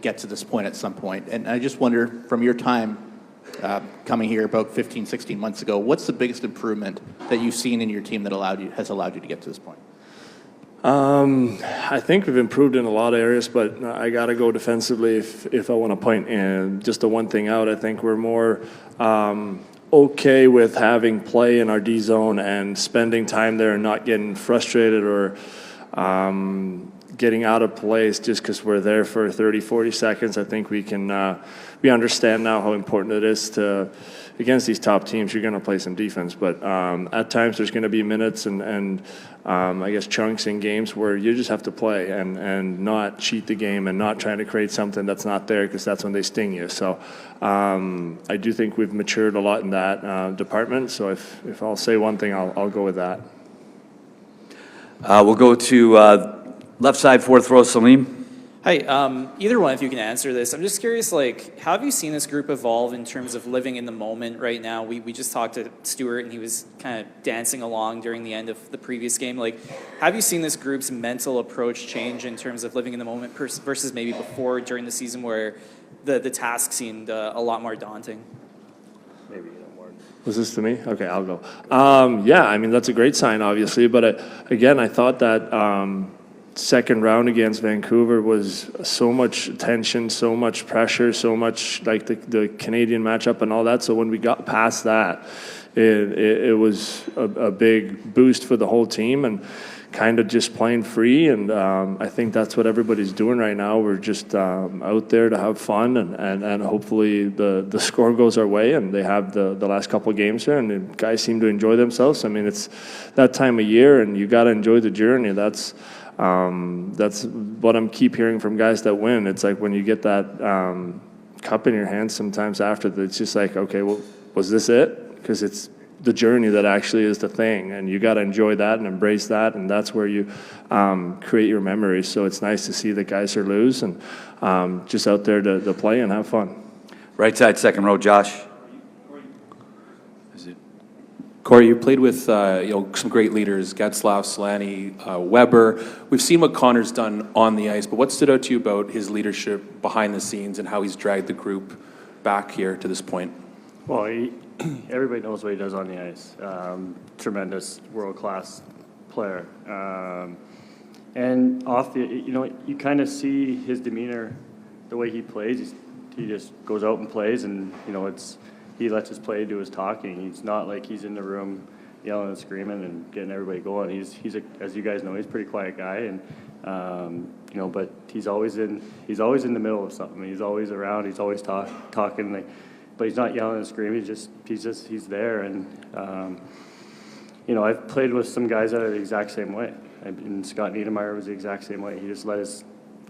get to this point at some point. And I just wonder, from your time coming here about 15, 16 months ago, what's the biggest improvement that you've seen in your team that has allowed you to get to this point? I think we've improved in a lot of areas, but I got to go defensively if I want to point. And just the one thing out, I think we're more okay with having play in our D zone and spending time there and not getting frustrated or getting out of place just because we're there for 30, 40 seconds. I think we understand now how important it is to, against these top teams, you're going to play some defense. But at times there's going to be minutes and I guess chunks in games where you just have to play and not cheat the game and not trying to create something that's not there, because that's when they sting you. So I do think we've matured a lot in that department. So if I'll say one thing, I'll go with that. We'll go to left side, fourth row, Salim. Hi, either one, if you can answer this. I'm just curious, like, how have you seen this group evolve in terms of living in the moment right now? We just talked to Stuart, and he was kind of dancing along during the end of the previous game. Like, have you seen this group's mental approach change in terms of living in the moment versus maybe before during the season where the task seemed a lot more daunting? Maybe more. Was this to me? Okay, I'll go. Yeah, I mean, that's a great sign, obviously. But again, I thought that second round against Vancouver was so much tension, so much pressure, so much like the Canadian matchup and all that. So when we got past that, it was a big boost for the whole team and kind of just playing free. And I think that's what everybody's doing right now. We're just out there to have fun and hopefully the score goes our way. And they have the last couple of games here, and the guys seem to enjoy themselves. I mean, it's that time of year, and you got to enjoy the journey. That's what I'm keep hearing from guys that win. It's like when you get that cup in your hand sometimes after that, it's just like, okay, well, was this it? Because it's the journey that actually is the thing, and you got to enjoy that and embrace that, and that's where you create your memories. So it's nice to see that guys are loose and just out there to play and have fun. Right side, second row, Josh. Corey, you played with some great leaders, Getzlaf, Solani, Weber. We've seen what Connor's done on the ice, but what stood out to you about his leadership behind the scenes and how he's dragged the group back here to this point? Well, everybody knows what he does on the ice. Tremendous, world-class player. And off the, you kind of see his demeanor, the way he plays. He just goes out and plays, and he lets his play do his talking. He's not like he's in the room yelling and screaming and getting everybody going. He's as you guys know, he's a pretty quiet guy, and but he's always in the middle of something. He's always around. He's always talking. But he's not yelling and screaming. He's there. And I've played with some guys that are the exact same way. And Scott Niedermayer was the exact same way. He just let his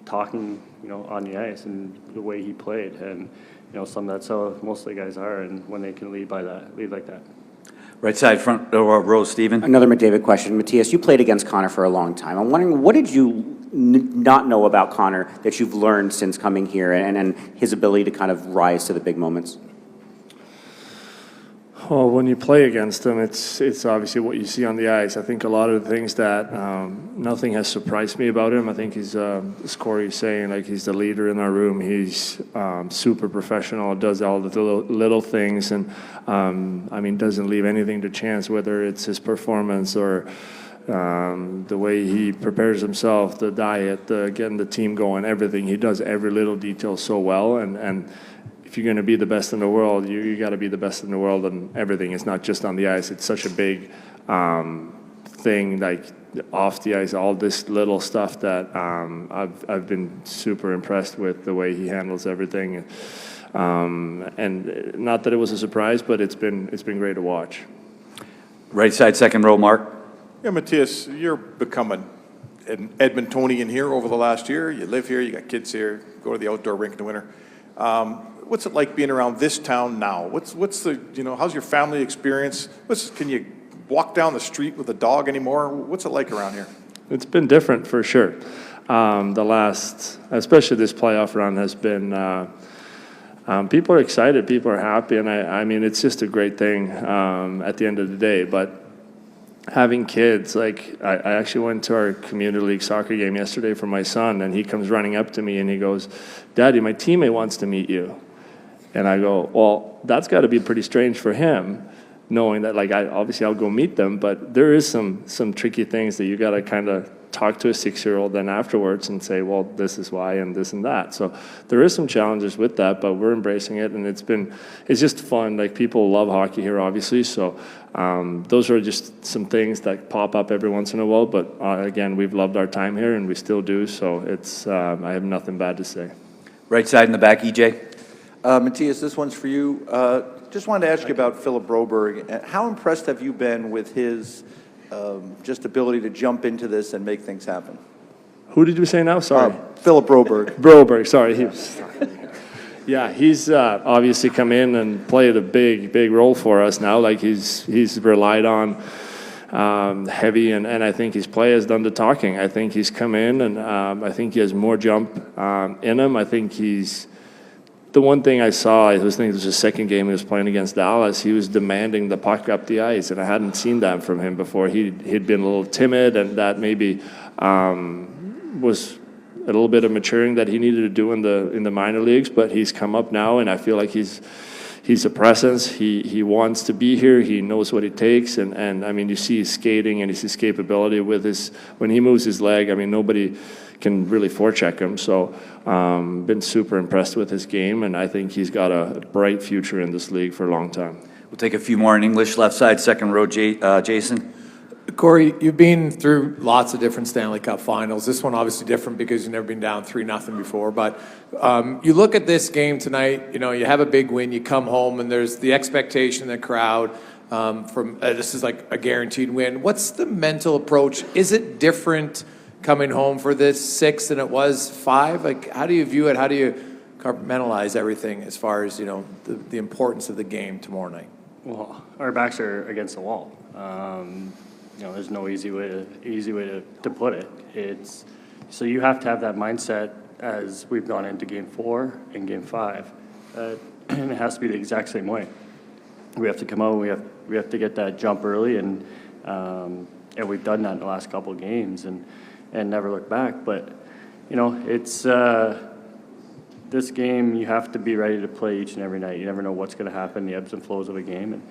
talking, on the ice and the way he played. And that's how most of the guys are, and when they can lead like that. Right side, front row, Stephen. Another McDavid question. Mattias, you played against Connor for a long time. I'm wondering, what did you not know about Connor that you've learned since coming here and his ability to kind of rise to the big moments? Well, when you play against him, it's obviously what you see on the ice. I think a lot of the things that nothing has surprised me about him. I think he's, as Corey's saying, like he's the leader in our room. He's super professional, does all the little things, and doesn't leave anything to chance, whether it's his performance or the way he prepares himself, the diet, getting the team going, everything. He does every little detail so well, and if you're going to be the best in the world, you got to be the best in the world on everything. It's not just on the ice. It's such a big thing, like off the ice, all this little stuff that I've been super impressed with the way he handles everything. And not that it was a surprise, but it's been great to watch. Right side, second row, Mark. Yeah, Mattias, you're becoming an Edmontonian here over the last year. You live here, you got kids here, go to the outdoor rink in the winter. What's it like being around this town now? What's the, how's your family experience? Can you walk down the street with a dog anymore? What's it like around here? It's been different for sure. Especially this playoff run has been, people are excited, people are happy, and I mean, it's just a great thing at the end of the day. But having kids, like I actually went to our community league soccer game yesterday for my son, and he comes running up to me and he goes, "Daddy, my teammate wants to meet you." And I go, well, that's got to be pretty strange for him, knowing that, like, obviously I'll go meet them, but there is some tricky things that you got to kind of talk to a 6-year-old then afterwards and say, well, this is why and this and that. So there is some challenges with that, but we're embracing it, and it's just fun. Like, people love hockey here, obviously, so those are just some things that pop up every once in a while, but again, we've loved our time here, and we still do, so it's I have nothing bad to say. Right side in the back, EJ. Mattias, this one's for you. Just wanted to ask you about Philip Broberg. How impressed have you been with his just ability to jump into this and make things happen? Who did you say now? Sorry. Philip Broberg. Broberg, sorry. Yeah, he's obviously come in and played a big role for us now. Like, he's relied on heavy, and I think his play has done the talking. I think he's come in, and I think he has more jump in him. I think the one thing I saw, I was thinking it was the second game he was playing against Dallas, he was demanding the puck up the ice, and I hadn't seen that from him before. He'd been a little timid, and that maybe was a little bit of maturing that he needed to do in the minor leagues, but he's come up now, and I feel like he's a presence. He wants to be here. He knows what it takes, and I mean, you see his skating and his escapability with when he moves his leg. I mean, nobody can really forecheck him. So been super impressed with his game, and I think he's got a bright future in this league for a long time. We'll take a few more in English. Left side, second row, Jason. Corey, you've been through lots of different Stanley Cup finals. This one obviously different because you've never been down 3-0 before. But you look at this game tonight, you have a big win, you come home, and there's the expectation, the crowd, from this is like a guaranteed win. What's the mental approach? Is it different coming home for this 6 than it was 5? Like, how do you view it? How do you compartmentalize everything as far as, the importance of the game tomorrow night? Well, our backs are against the wall. There's no easy way to put it. So you have to have that mindset as we've gone into Game 4 and Game 5, and it has to be the exact same way. We have to come out and we have to get that jump early, and we've done that in the last couple of games and never look back. But it's this game, you have to be ready to play each and every night. You never know what's going to happen, the ebbs and flows of a game, and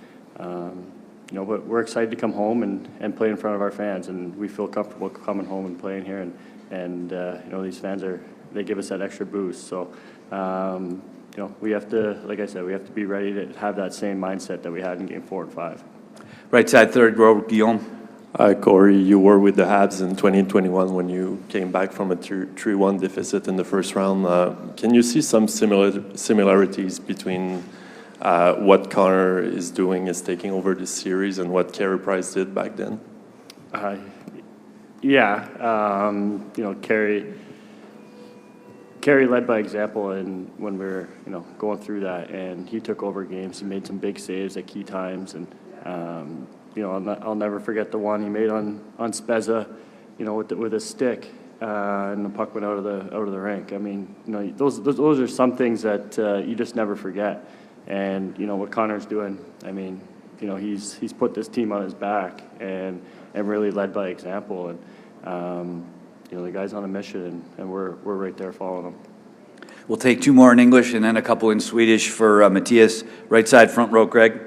but we're excited to come home and play in front of our fans, and we feel comfortable coming home and playing here, and these fans they give us that extra boost. So we have to, like I said, we have to be ready to have that same mindset that we had in Game 4 and 5. Right side, third row, Guillaume. Hi, Corey. You were with the Habs in 2021 when you came back from a 3-1 deficit in the first round. Can you see some similarities between what Connor is doing, is taking over this series, and what Carey Price did back then? Carey led by example, and when we were going through that, and he took over games. He made some big saves at key times, and I'll never forget the one he made on Spezza, with a stick, and the puck went out of the rink. I mean, those are some things that you just never forget. And what Connor's doing, I mean, he's put this team on his back and really led by example. And the guy's on a mission, and we're right there following him. We'll take 2 more in English and then a couple in Swedish for Mattias. Right side, front row, Greg.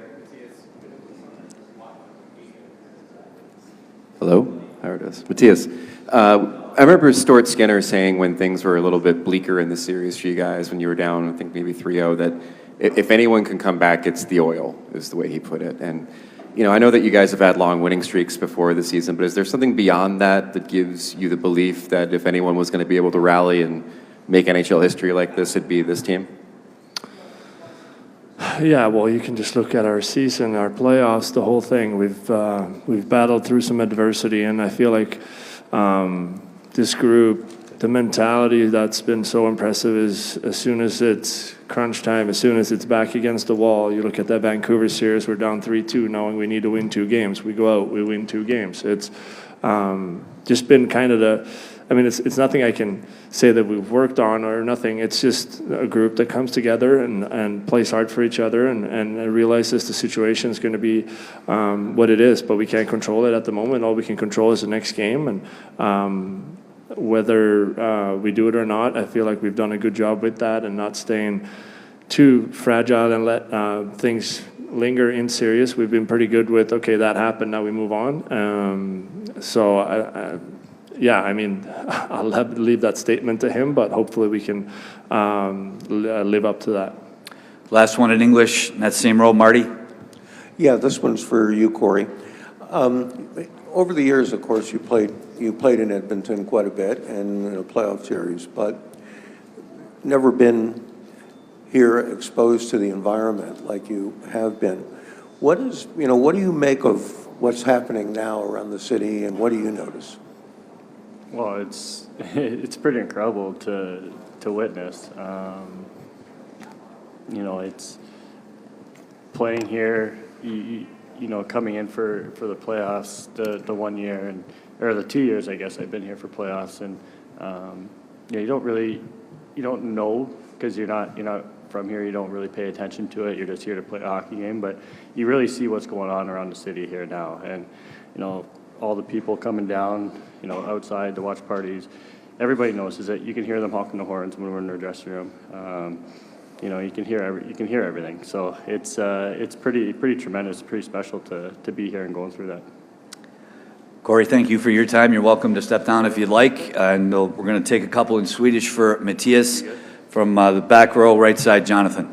Hello, there it is. Mattias, I remember Stuart Skinner saying when things were a little bit bleaker in the series for you guys, when you were down, I think maybe 3-0, that if anyone can come back, it's the oil, is the way he put it. And, I know that you guys have had long winning streaks before the season, but is there something beyond that gives you the belief that if anyone was going to be able to rally and make NHL history like this, it'd be this team? Yeah, well, you can just look at our season, our playoffs, the whole thing. We've battled through some adversity, and I feel like this group, the mentality that's been so impressive is as soon as it's crunch time, as soon as it's back against the wall, you look at that Vancouver series, we're down 3-2, knowing we need to win 2 games. We go out, we win 2 games. It's just been kind of I mean, it's nothing I can say that we've worked on or nothing. It's just a group that comes together and plays hard for each other and realizes the situation is going to be what it is, but we can't control it at the moment. All we can control is the next game, and whether we do it or not, I feel like we've done a good job with that and not staying too fragile and let things linger in serious. We've been pretty good with, okay, that happened, now we move on. So yeah, I mean, I'll leave that statement to him, but hopefully we can live up to that. Last one in English, in that same row, Marty. Yeah, this one's for you, Corey. Over the years, of course, you played in Edmonton quite a bit and in a playoff series, but never been here exposed to the environment like you have been. What do you make of what's happening now around the city, and what do you notice? Well, it's pretty incredible to witness. You know, it's playing here. You know, coming in for the playoffs the 1 year or the 2 years, I guess I've been here for playoffs, and yeah, you don't know because you're not from here. You don't really pay attention to it. You're just here to play a hockey game, but you really see what's going on around the city here now, and you know, all the people coming down, you know, outside to watch parties. Everybody notices it. You can hear them honking the horns when we're in their dressing room. You know, you can hear everything. So it's pretty tremendous, pretty special to be here and going through that. Corey, thank you for your time. You're welcome to step down if you'd like. And we're going to take a couple in Swedish for Mattias from the back row, right side, Jonathan.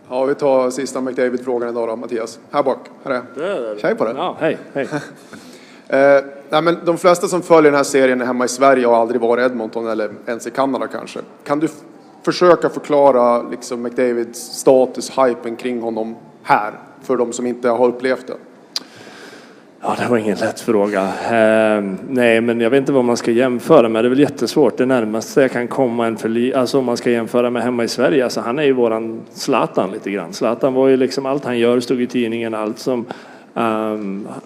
Ja, vi tar sista McDavid-frågan idag då, Mattias. Här bak. Här är Tjej på det. Ja, hej. Nej, men de flesta som följer den här serien hemma i Sverige har aldrig varit i Edmonton eller ens i Kanada kanske. Kan du försöka förklara liksom McDavids status, hypen kring honom här för de som inte har upplevt det? Ja, det var ingen lätt fråga. Nej, men jag vet inte vad man ska jämföra med. Det är väl jättesvårt. Det närmaste jag kan komma alltså om man ska jämföra med hemma i Sverige. Alltså, han är ju våran Zlatan lite grann. Zlatan var ju liksom allt han gör stod i tidningen. Allt som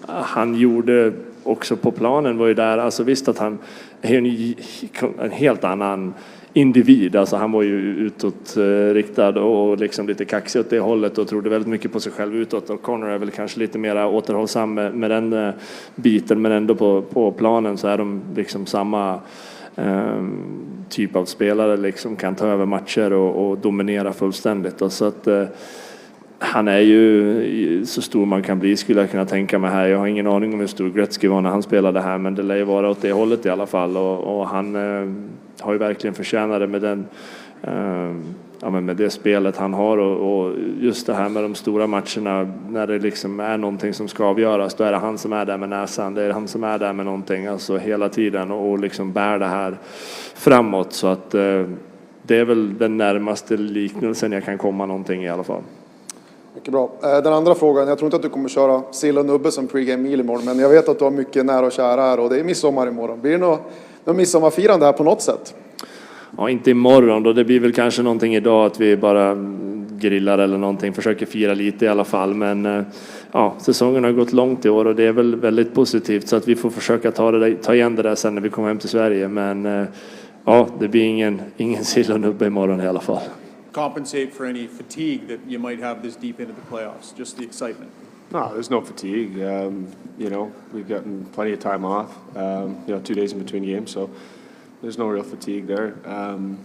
han gjorde också på planen var ju där. Alltså visst att han är en helt annan individ. Alltså han var ju utåtriktad och liksom lite kaxig åt det hållet och trodde väldigt mycket på sig själv utåt. Och Connor är väl kanske lite mer återhållsam med den biten, men ändå på planen så är de liksom samma typ av spelare, liksom kan ta över matcher och dominera fullständigt. Och så att han är ju så stor man kan bli, skulle jag kunna tänka mig här. Jag har ingen aning om hur stor Gretzky var när han spelade här, men det lär ju vara åt det hållet i alla fall. Och han har ju verkligen förtjänat det med den, med det spelet han har. Och just det här med de stora matcherna, när det liksom är någonting som ska avgöras, då är det han som är där med näsan. Det är han som är där med någonting, alltså hela tiden, och liksom bär det här framåt. Så att det är väl den närmaste liknelsen jag kan komma någonting i alla fall. Mycket bra. Den andra frågan, jag tror inte att du kommer köra sill och nubbe som pregame meal imorgon, men jag vet att du har mycket nära och kära här och det är midsommar imorgon. Blir det något midsommarfirande här på något sätt? Ja, inte imorgon då. Det blir väl kanske någonting idag att vi bara grillar eller någonting, försöker fira lite i alla fall. Men ja, säsongen har gått långt i år och det är väl väldigt positivt, så att vi får försöka ta igen det där sen när vi kommer hem till Sverige. Men ja, det blir ingen sill och nubbe imorgon i alla fall. Compensate for any fatigue that you might have this deep into the playoffs, just the excitement? No, there's no fatigue. You know, we've gotten plenty of time off, 2 days in between games, so there's no real fatigue there. And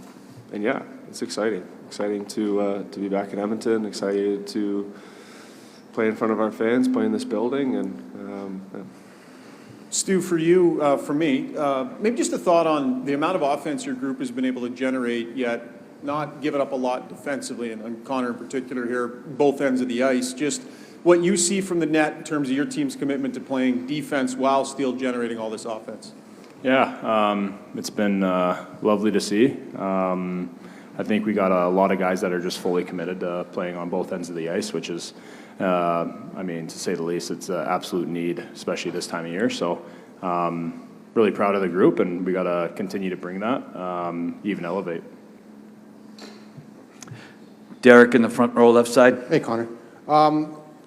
yeah, it's exciting to be back in Edmonton, excited to play in front of our fans, play in this building, and yeah. Stu, for you, for me, maybe just a thought on the amount of offense your group has been able to generate, yet not giving up a lot defensively, and Connor in particular here, both ends of the ice. Just what you see from the net in terms of your team's commitment to playing defense while still generating all this offense. Yeah, it's been lovely to see. I think we got a lot of guys that are just fully committed to playing on both ends of the ice, which is, to say the least, it's an absolute need, especially this time of year. So really proud of the group, and we got to continue to bring that, even elevate. Derek in the front row, left side. Hey, Connor.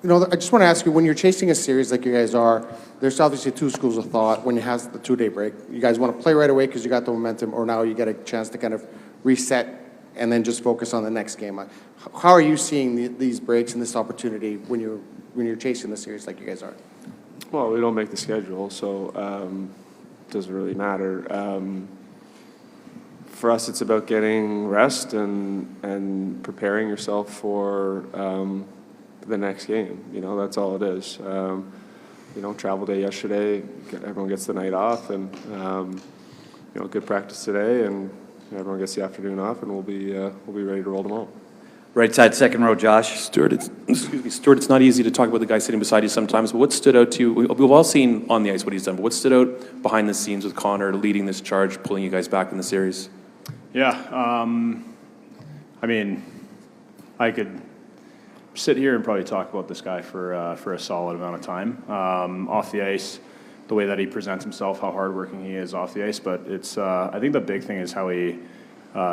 I just want to ask you, when you're chasing a series like you guys are, there's obviously two schools of thought when you have the 2-day break. You guys want to play right away because you got the momentum, or now you get a chance to kind of reset and then just focus on the next game. How are you seeing these breaks and this opportunity when you're chasing the series like you guys are? Well, we don't make the schedule, so it doesn't really matter. For us, it's about getting rest and preparing yourself for the next game. That's all it is. Travel day yesterday, everyone gets the night off, and good practice today, and everyone gets the afternoon off, and we'll be ready to roll tomorrow. Right side, second row, Josh. Stuart, it's not easy to talk about the guy sitting beside you sometimes, but what stood out to you? We've all seen on the ice what he's done, but what stood out behind the scenes with Connor leading this charge, pulling you guys back in the series? Yeah, I could sit here and probably talk about this guy for a solid amount of time. Off the ice, the way that he presents himself, how hardworking he is off the ice, but it's I think the big thing is how he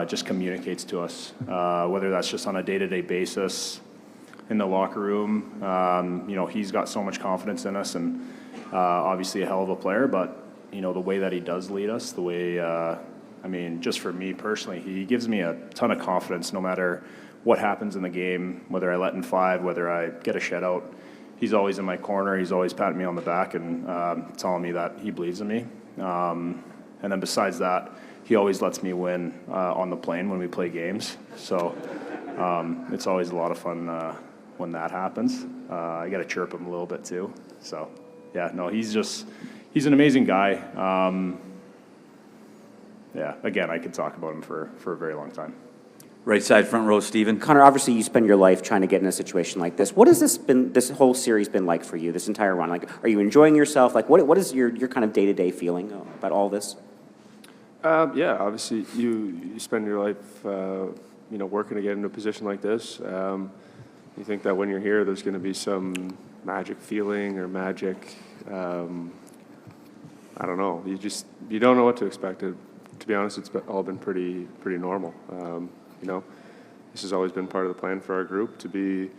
just communicates to us, whether that's just on a day-to-day basis in the locker room. He's got so much confidence in us, and obviously a hell of a player, but the way that he does lead us, the way just for me personally, he gives me a ton of confidence no matter what happens in the game, whether I let in 5, whether I get a shutout. He's always in my corner. He's always patting me on the back and telling me that he believes in me. And then besides that, he always lets me win on the plane when we play games. So it's always a lot of fun when that happens. I got to chirp him a little bit too. So yeah, no, he's an amazing guy. Again, I could talk about him for a very long time. Right side, front row, Steven. Connor, obviously you spend your life trying to get in a situation like this. What has this whole series been like for you, this entire run? Like, are you enjoying yourself? Like, what is your kind of day-to-day feeling about all this? Obviously you spend your life, working to get into a position like this. You think that when you're here, there's going to be some magic feeling or magic, I don't know. You don't know what to expect. To be honest, it's all been pretty normal. This has always been part of the plan for our group to be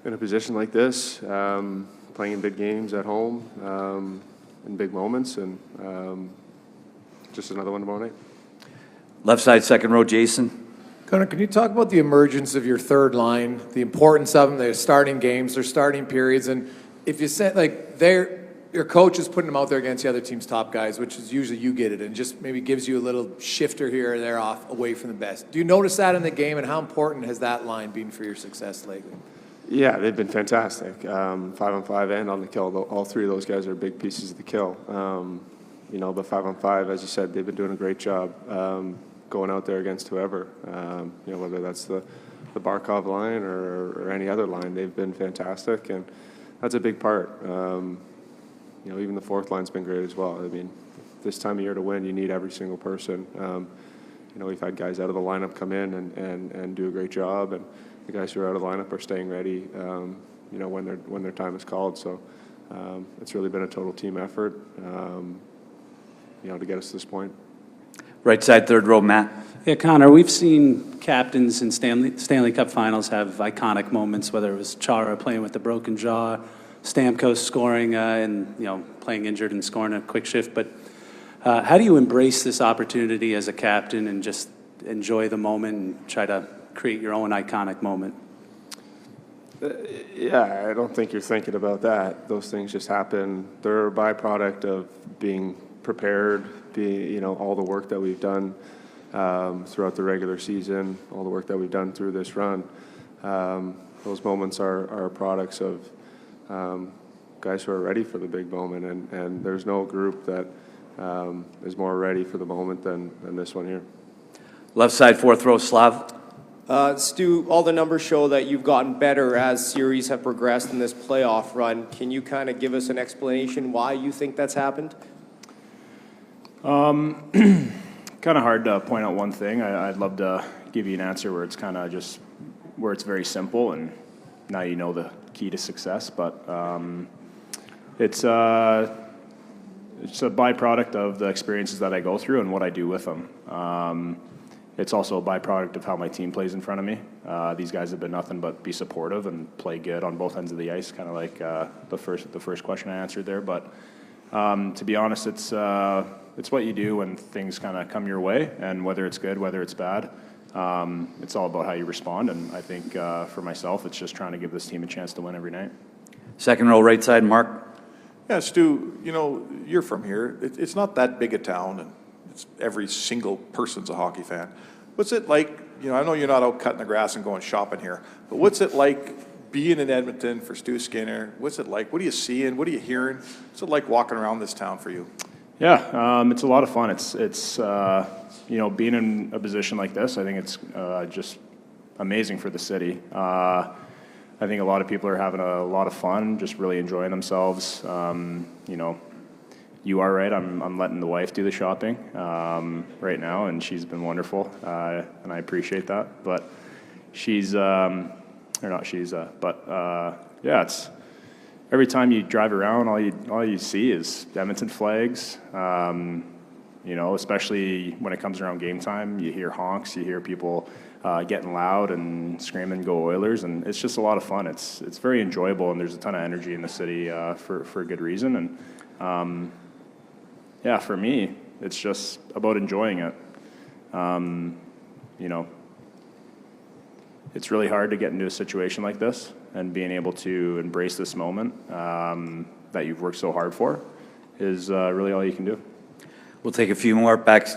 in a position like this, playing in big games at home, in big moments, and just another one tomorrow night. Left side, second row, Jason. Connor, can you talk about the emergence of your third line, the importance of them, their starting games, their starting periods, and if you said your coach is putting them out there against the other team's top guys, which is usually you get it, and just maybe gives you a little shifter here or there off away from the best. Do you notice that in the game, and how important has that line been for your success lately? Yeah, they've been fantastic. 5-on-5 and on the kill. All three of those guys are big pieces of the kill. But 5-on-5, as you said, they've been doing a great job going out there against whoever. Whether that's the Barkov line or any other line, they've been fantastic, and that's a big part. Even the fourth line's been great as well. This time of year to win, you need every single person. We've had guys out of the lineup come in and do a great job, and the guys who are out of the lineup are staying ready, when their time is called. So it's really been a total team effort, to get us to this point. Right side, third row, Matt. Yeah, Connor, we've seen captains in Stanley Cup finals have iconic moments, whether it was Chara playing with the broken jaw, Stamkos scoring and playing injured and scoring a quick shift. But how do you embrace this opportunity as a captain and just enjoy the moment and try to create your own iconic moment? I don't think you're thinking about that. Those things just happen. They're a byproduct of being prepared, all the work that we've done throughout the regular season, all the work that we've done through this run. Those moments are products of guys who are ready for the big moment, and there's no group that is more ready for the moment than this one here. Left side, fourth row, Slav. Stu, all the numbers show that you've gotten better as series have progressed in this playoff run. Can you kind of give us an explanation why you think that's happened? Kind of hard to point out one thing. I'd love to give you an answer where it's kind of just where it's very simple and now you know the key to success. But it's a byproduct of the experiences that I go through and what I do with them. it's also a byproduct of how my team plays in front of me. These guys have been nothing but be supportive and play good on both ends of the ice, kind of like the first question I answered there. But to be honest, it's what you do when things kind of come your way, and whether it's good, whether it's bad, it's all about how you respond. And I think for myself, it's just trying to give this team a chance to win every night. Second row, right side, Mark. Yeah, Stu, you know, you're from here. It's not that big a town, and every single person's a hockey fan. What's it like, you know, I know you're not out cutting the grass and going shopping here, but what's it like being in Edmonton for Stu Skinner? What's it like? What are you seeing? What are you hearing? What's it like walking around this town for you? Yeah, it's a lot of fun. It's you know, being in a position like this, I think it's just amazing for the city. I think a lot of people are having a lot of fun, just really enjoying themselves. You know, you are right. I'm letting the wife do the shopping right now, and she's been wonderful, and I appreciate that. But she's, or not she's, but yeah, it's every time you drive around, all you see is Edmonton flags. You know, especially when it comes around game time, you hear honks, you hear people getting loud and screaming, "Go Oilers!" And it's just a lot of fun. It's very enjoyable, and there's a ton of energy in the city for a good reason. And yeah, for me, it's just about enjoying it. You know, it's really hard to get into a situation like this, and being able to embrace this moment that you've worked so hard for is really all you can do. We'll take a few more. Back,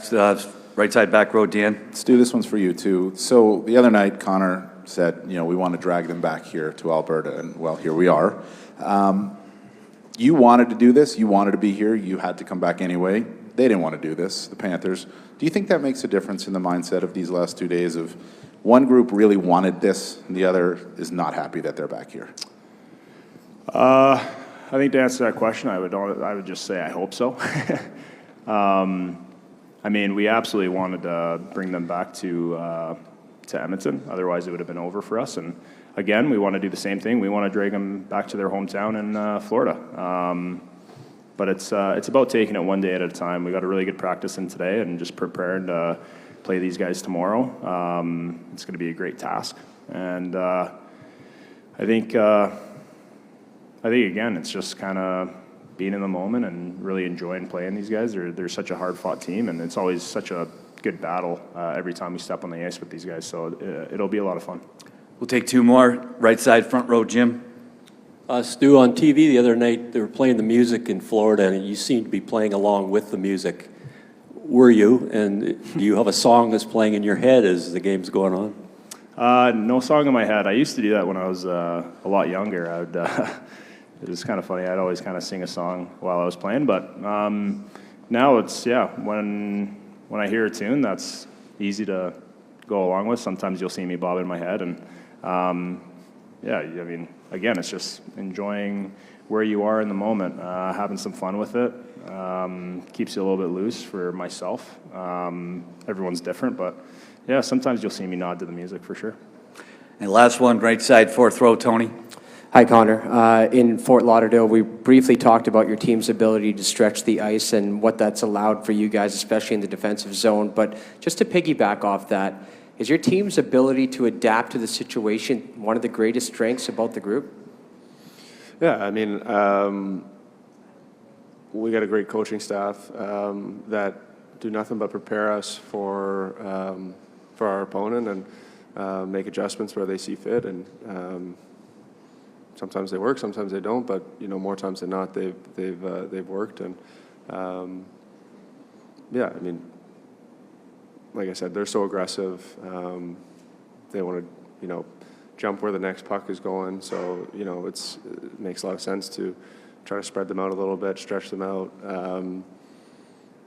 right side, back row, Dan. Stu, this one's for you too. So the other night, Connor said, you know, we want to drag them back here to Alberta, and well, here we are. You wanted to do this. You wanted to be here. You had to come back anyway. They didn't want to do this, the Panthers. Do you think that makes a difference in the mindset of these last 2 days of one group really wanted this, and the other is not happy that they're back here? I think to answer that question, I would just say I hope so. I mean, we absolutely wanted to bring them back to Edmonton. Otherwise, it would have been over for us. And again, we want to do the same thing. We want to drag them back to their hometown in Florida. But it's about taking it one day at a time. We got a really good practice in today, and just preparing to play these guys tomorrow. It's going to be a great task. And I think again, it's just kind of being in the moment and really enjoying playing these guys. They're such a hard-fought team, and it's always such a good battle every time we step on the ice with these guys. So it'll be a lot of fun. We'll take two more. Right side, front row, Jim. Stu, on TV the other night, they were playing the music in Florida, and you seemed to be playing along with the music. Were you? And do you have a song that's playing in your head as the game's going on? No song in my head. I used to do that when I was a lot younger. I would. It was kind of funny. I'd always kind of sing a song while I was playing, but now it's, yeah, when I hear a tune, that's easy to go along with. Sometimes you'll see me bob in my head, and yeah, I mean, again, it's just enjoying where you are in the moment, having some fun with it. Keeps you a little bit loose for myself. Everyone's different, but yeah, sometimes you'll see me nod to the music for sure. And last one, right side, fourth row, Tony. Hi, Connor. In Fort Lauderdale, we briefly talked about your team's ability to stretch the ice and what that's allowed for you guys, especially in the defensive zone. But just to piggyback off that, is your team's ability to adapt to the situation one of the greatest strengths about the group? Yeah, I mean, we got a great coaching staff that do nothing but prepare us for our opponent and make adjustments where they see fit. And sometimes they work, sometimes they don't. But you know, more times than not, they've worked. And yeah, I mean, like I said, they're so aggressive. They want to, jump where the next puck is going. So, it makes a lot of sense to try to spread them out a little bit, stretch them out. And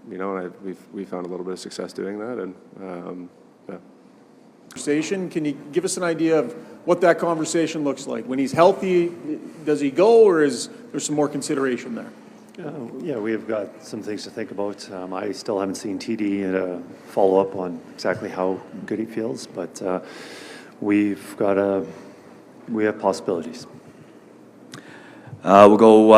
we've found a little bit of success doing that. And yeah. Conversation. Can you give us an idea of what that conversation looks like? When he's healthy, does he go, or is there some more consideration there? Yeah, we've got some things to think about. I still haven't seen TD follow up on exactly how good he feels, but we have possibilities. We'll go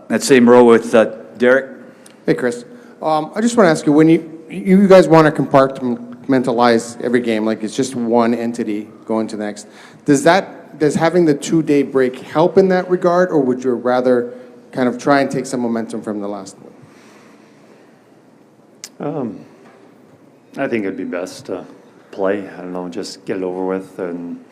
that same row with Derek. Hey, Chris. I just want to ask you, when you guys want to mentalize every game like it's just one entity going to the next. Does having the 2-day break help in that regard, or would you rather kind of try and take some momentum from the last one? I think it'd be best to play. I don't know, just get it over with and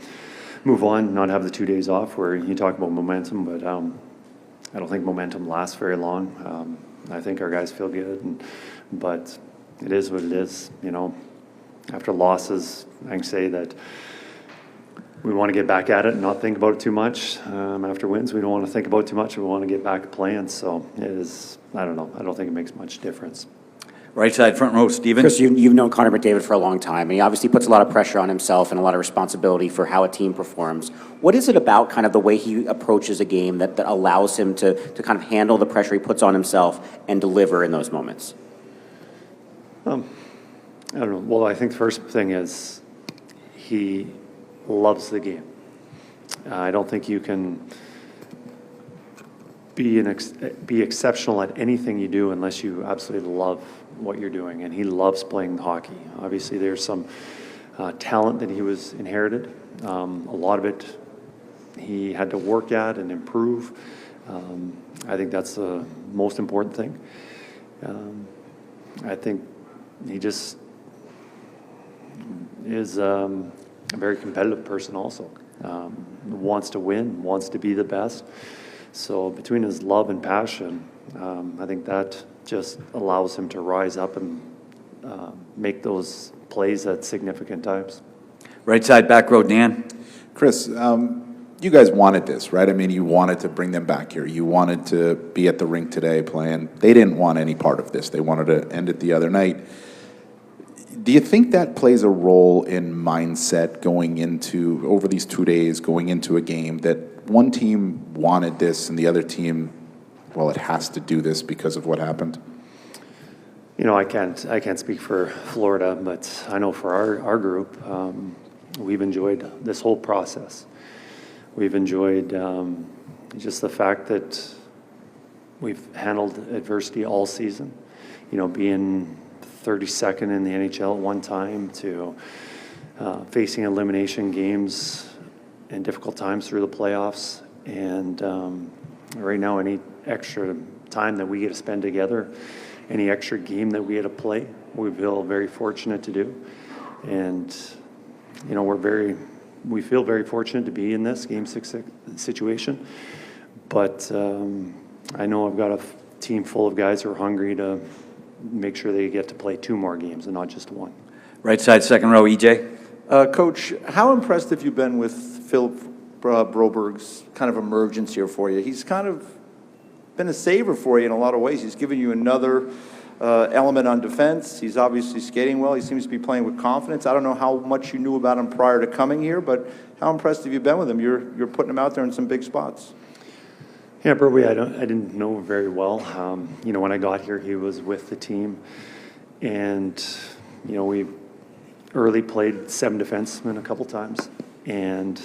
move on, not have the 2 days off where you talk about momentum, but I don't think momentum lasts very long. I think our guys feel good, but it is what it is. You know, after losses, I can say that we want to get back at it and not think about it too much. After wins, we don't want to think about it too much. We want to get back to playing. So it is, I don't know. I don't think it makes much difference. Right side, front row, Steven. Chris, you've known Connor McDavid for a long time, and he obviously puts a lot of pressure on himself and a lot of responsibility for how a team performs. What is it about kind of the way he approaches a game that allows him to kind of handle the pressure he puts on himself and deliver in those moments? I don't know. Well, I think the first thing is he loves the game. I don't think you can be exceptional at anything you do unless you absolutely love what you're doing, and he loves playing hockey. Obviously, there's some talent that he was inherited. A lot of it he had to work at and improve. I think that's the most important thing. I think he just is a very competitive person also. Wants to win, wants to be the best. So between his love and passion, I think that just allows him to rise up and make those plays at significant times. Right side, back row, Dan. Chris, you guys wanted this, right? I mean, you wanted to bring them back here. You wanted to be at the rink today playing. They didn't want any part of this. They wanted to end it the other night. Do you think that plays a role in mindset going into, over these 2 days, going into a game that one team wanted this and the other team, well, it has to do this because of what happened? You know, I can't speak for Florida, but I know for our group, we've enjoyed this whole process. We've enjoyed just the fact that we've handled adversity all season. You know, being 32nd in the NHL at one time to facing elimination games in difficult times through the playoffs. And right now, any extra time that we get to spend together, any extra game that we get to play, we feel very fortunate to do. And, you know, we feel very fortunate to be in this Game 6 situation. But I know I've got a team full of guys who are hungry to make sure they get to play 2 more games and not just 1. Right side, second row, EJ. Coach, how impressed have you been with Philip Broberg's kind of emergence here for you? He's kind of been a saver for you in a lot of ways. He's given you another element on defense. He's obviously skating well. He seems to be playing with confidence. I don't know how much you knew about him prior to coming here, but how impressed have you been with him? You're putting him out there in some big spots. Yeah, Broberg, I didn't know very well. You know, when I got here, he was with the team, and you know, we early played 7 defensemen a couple times, and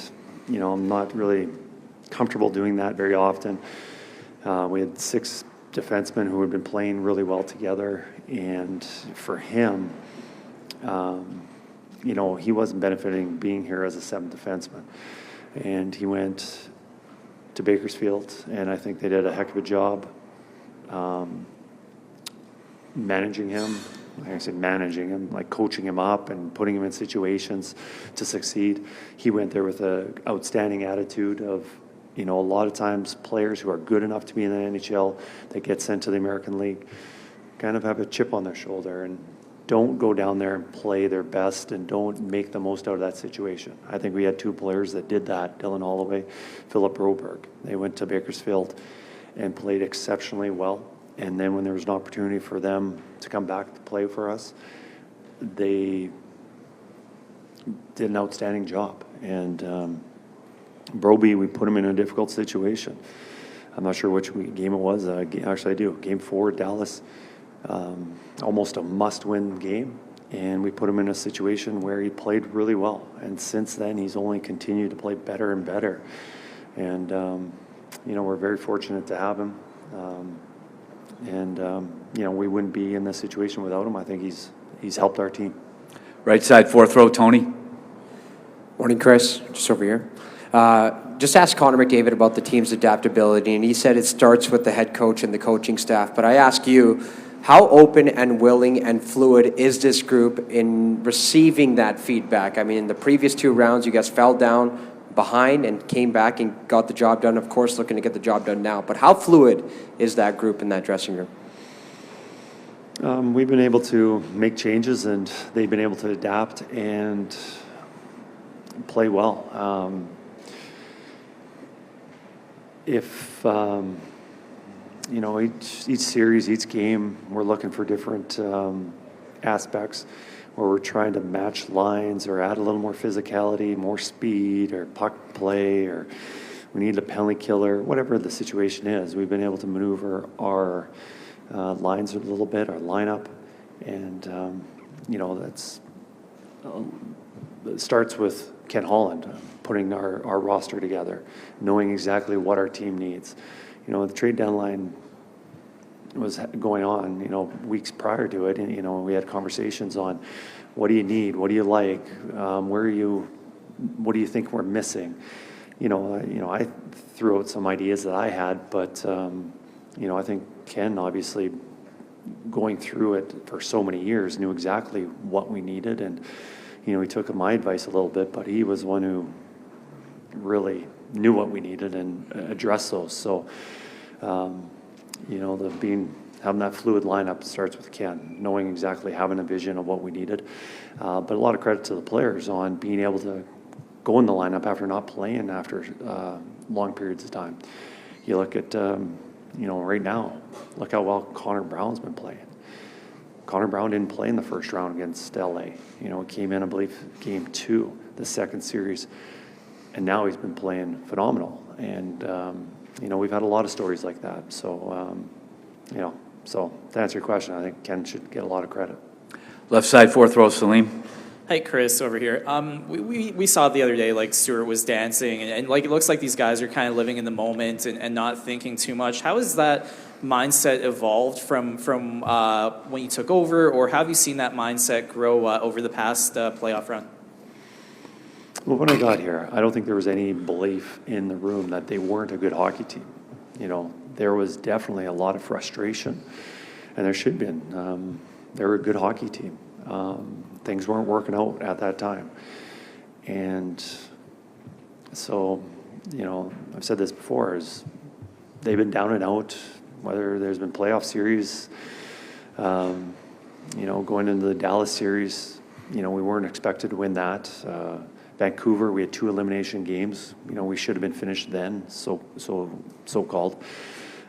you know, I'm not really comfortable doing that very often. We had 6 defensemen who had been playing really well together, and for him, you know, he wasn't benefiting being here as a 7th defenseman, and he went to Bakersfield, and I think they did a heck of a job managing him. I say managing him, like coaching him up and putting him in situations to succeed. He went there with an outstanding attitude of, you know, a lot of times players who are good enough to be in the NHL that get sent to the American League kind of have a chip on their shoulder and don't go down there and play their best and don't make the most out of that situation. I think we had 2 players that did that, Dylan Holloway, Philip Broberg. They went to Bakersfield and played exceptionally well. And then when there was an opportunity for them to come back to play for us, they did an outstanding job. And Broby, we put him in a difficult situation. I'm not sure which game it was. Actually, I do. Game 4, Dallas. Almost a must-win game, and we put him in a situation where he played really well. And since then, he's only continued to play better and better. And you know, we're very fortunate to have him. You know, we wouldn't be in this situation without him. I think he's helped our team. Right side, fourth row, Tony. Morning, Chris. Just over here. Just asked Connor McDavid about the team's adaptability, and he said it starts with the head coach and the coaching staff. But I ask you, how open and willing and fluid is this group in receiving that feedback? I mean, in the previous 2 rounds, you guys fell down behind and came back and got the job done. Of course, looking to get the job done now. But how fluid is that group in that dressing room? We've been able to make changes, and they've been able to adapt and play well. If you know, each series, each game, we're looking for different aspects where we're trying to match lines or add a little more physicality, more speed, or puck play, or we need a penalty killer, whatever the situation is. We've been able to maneuver our lines a little bit, our lineup, and you know, that's it starts with Ken Holland putting our roster together, knowing exactly what our team needs. You know, the trade deadline was going on, you know, weeks prior to it, and, you know, we had conversations on what do you need, what do you like, where are you, what do you think we're missing? You know, I threw out some ideas that I had, but, you know, I think Ken, obviously, going through it for so many years, knew exactly what we needed, and, you know, he took my advice a little bit, but he was one who really knew what we needed and addressed those. So, you know, having that fluid lineup starts with Ken, knowing exactly, having a vision of what we needed. But a lot of credit to the players on being able to go in the lineup after not playing after long periods of time. You look at, you know, right now, look how well Connor Brown's been playing. Connor Brown didn't play in the first round against LA. You know, he came in, I believe, game 2, the second series, and now he's been playing phenomenal. And, you know, we've had a lot of stories like that. So, you know, so to answer your question, I think Ken should get a lot of credit. Left side, fourth row, Salim. Hey, Chris, over here. We saw the other day, like, Stewart was dancing, and like, it looks like these guys are kind of living in the moment and not thinking too much. How has that mindset evolved from when you took over, or how have you seen that mindset grow over the past playoff run? Well, when I got here, I don't think there was any belief in the room that they weren't a good hockey team. You know, there was definitely a lot of frustration, and there should have been. They were a good hockey team. Things weren't working out at that time. And so, you know, I've said this before, is they've been down and out, whether there's been playoff series, you know, going into the Dallas series, you know, we weren't expected to win that. Vancouver, we had 2 elimination games. You know, we should have been finished then, so-called.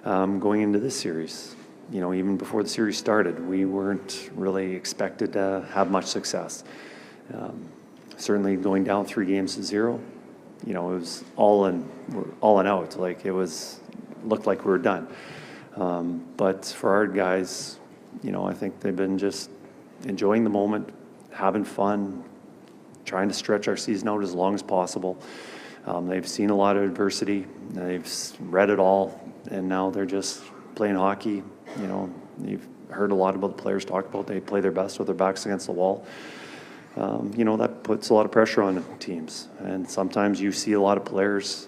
Going into this series, you know, even before the series started, we weren't really expected to have much success. Certainly going down 3-0, you know, it was all in out. Like, it looked like we were done. But for our guys, you know, I think they've been just enjoying the moment, having fun, trying to stretch our season out as long as possible. They've seen a lot of adversity, they've read it all, and now they're just playing hockey. You know, you've heard a lot about the players talk about they play their best with their backs against the wall. You know, that puts a lot of pressure on teams, and sometimes you see a lot of players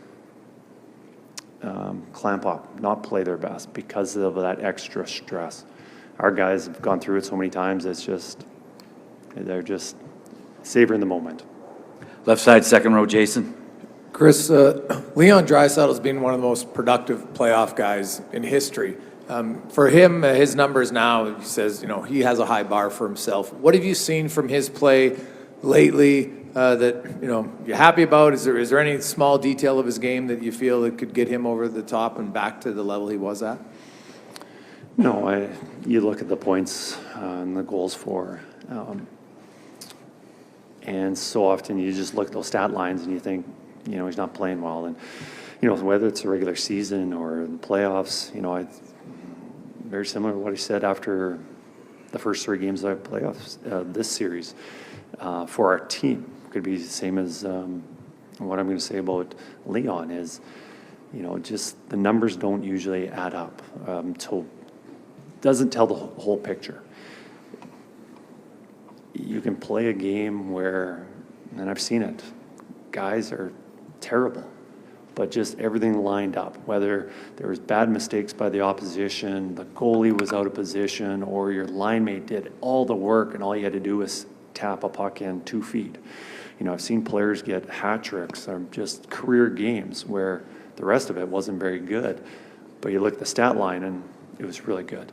clamp up, not play their best because of that extra stress. Our guys have gone through it so many times, they're just savoring the moment. Left side, second row, Jason. Chris, Leon Draisaitl has been one of the most productive playoff guys in history. For him, his numbers now, he says, you know, he has a high bar for himself. What have you seen from his play lately that, you know, you're happy about? Is there any small detail of his game that you feel that could get him over the top and back to the level he was at? No, you look at the points and the goals for, and so often you just look at those stat lines and you think, you know, he's not playing well. And, you know, whether it's a regular season or the playoffs, you know, very similar to what he said after the first 3 games of the playoffs, this series, for our team. Could be the same as what I'm going to say about Leon is, you know, just the numbers don't usually add up. Doesn't tell the whole picture. you can play a game where, and I've seen it, guys are terrible, but just everything lined up, whether there was bad mistakes by the opposition, the goalie was out of position, or your line mate did all the work and all you had to do was tap a puck in 2 feet. You know, I've seen players get hat tricks or just career games where the rest of it wasn't very good, but you look at the stat line and it was really good.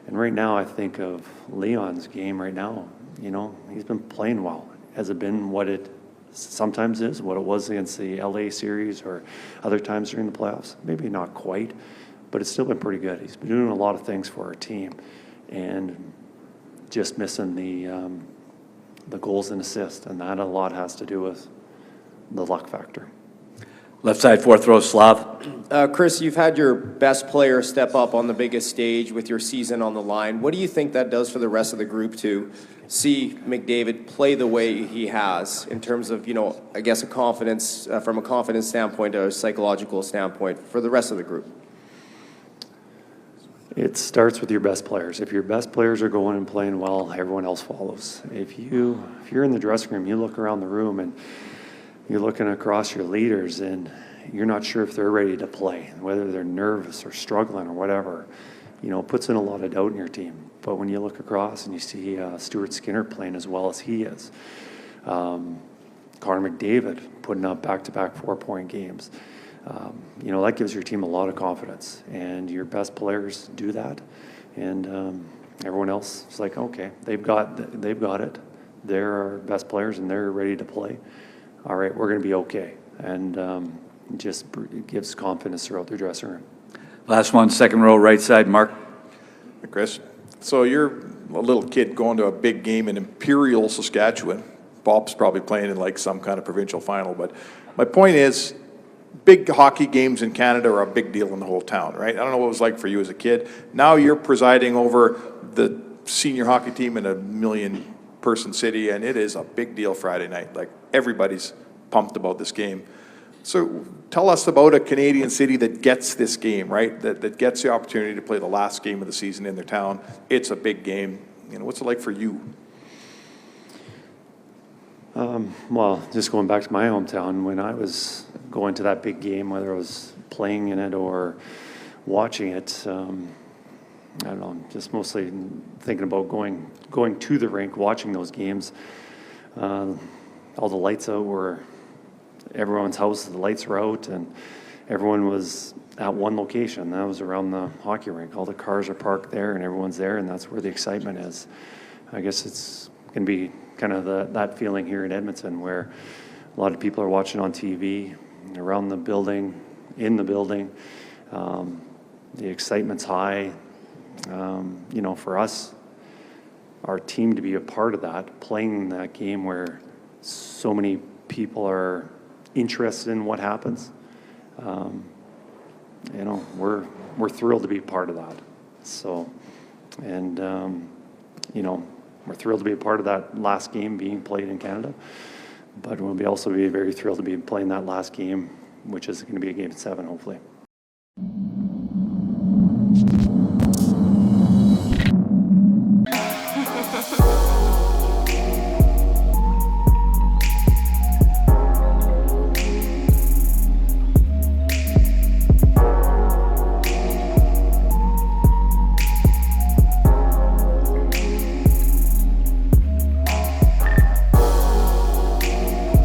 And right now I think of Leon's game right now, you know, he's been playing well. Has it been what it sometimes is, what it was against the LA series or other times during the playoffs? Maybe not quite, but it's still been pretty good. He's been doing a lot of things for our team and just missing the goals and assists, and that a lot has to do with the luck factor. Left side, fourth row, Slav. Chris, you've had your best player step up on the biggest stage with your season on the line. What do you think that does for the rest of the group to see McDavid play the way he has in terms of, you know, I guess a confidence, from a confidence standpoint or a psychological standpoint for the rest of the group? It starts with your best players. If your best players are going and playing well, everyone else follows. If you're in the dressing room, you look around the room and you're looking across your leaders and you're not sure if they're ready to play, whether they're nervous or struggling or whatever, you know, it puts in a lot of doubt in your team. But when you look across and you see Stuart Skinner playing as well as he is, Connor McDavid putting up back-to-back 4-point games, you know, that gives your team a lot of confidence, and your best players do that, and everyone else is like, okay, they've got it. They're our best players, and they're ready to play. All right, we're going to be okay, and just gives confidence throughout the dressing room. Last one, second row, right side, Mark. Hey, Chris, so you're a little kid going to a big game in Imperial, Saskatchewan. Bob's probably playing in like some kind of provincial final, but my point is, big hockey games in Canada are a big deal in the whole town, right? I don't know what it was like for you as a kid. Now you're presiding over the senior hockey team in a 1 million person city, and it is a big deal Friday night. Like, everybody's pumped about this game. So tell us about a Canadian city that gets this game, right? That gets the opportunity to play the last game of the season in their town. It's a big game. You know, what's it like for you? Well, just going back to my hometown, when I was going to that big game, whether I was playing in it or watching it, I don't know, just mostly thinking about going to the rink, watching those games. All the lights out were everyone's house, the lights were out, and everyone was at one location. That was around the hockey rink. All the cars are parked there, and everyone's there, and that's where the excitement is. I guess it's going to be kind of that feeling here in Edmonton, where a lot of people are watching on TV, around the building, in the building. The excitement's high. You know, for us, our team to be a part of that, playing that game where so many people are interested in what happens, you know, we're thrilled to be part of that. So, and you know, we're thrilled to be a part of that last game being played in Canada, but we'll also be very thrilled to be playing that last game, which is going to be a game 7, hopefully.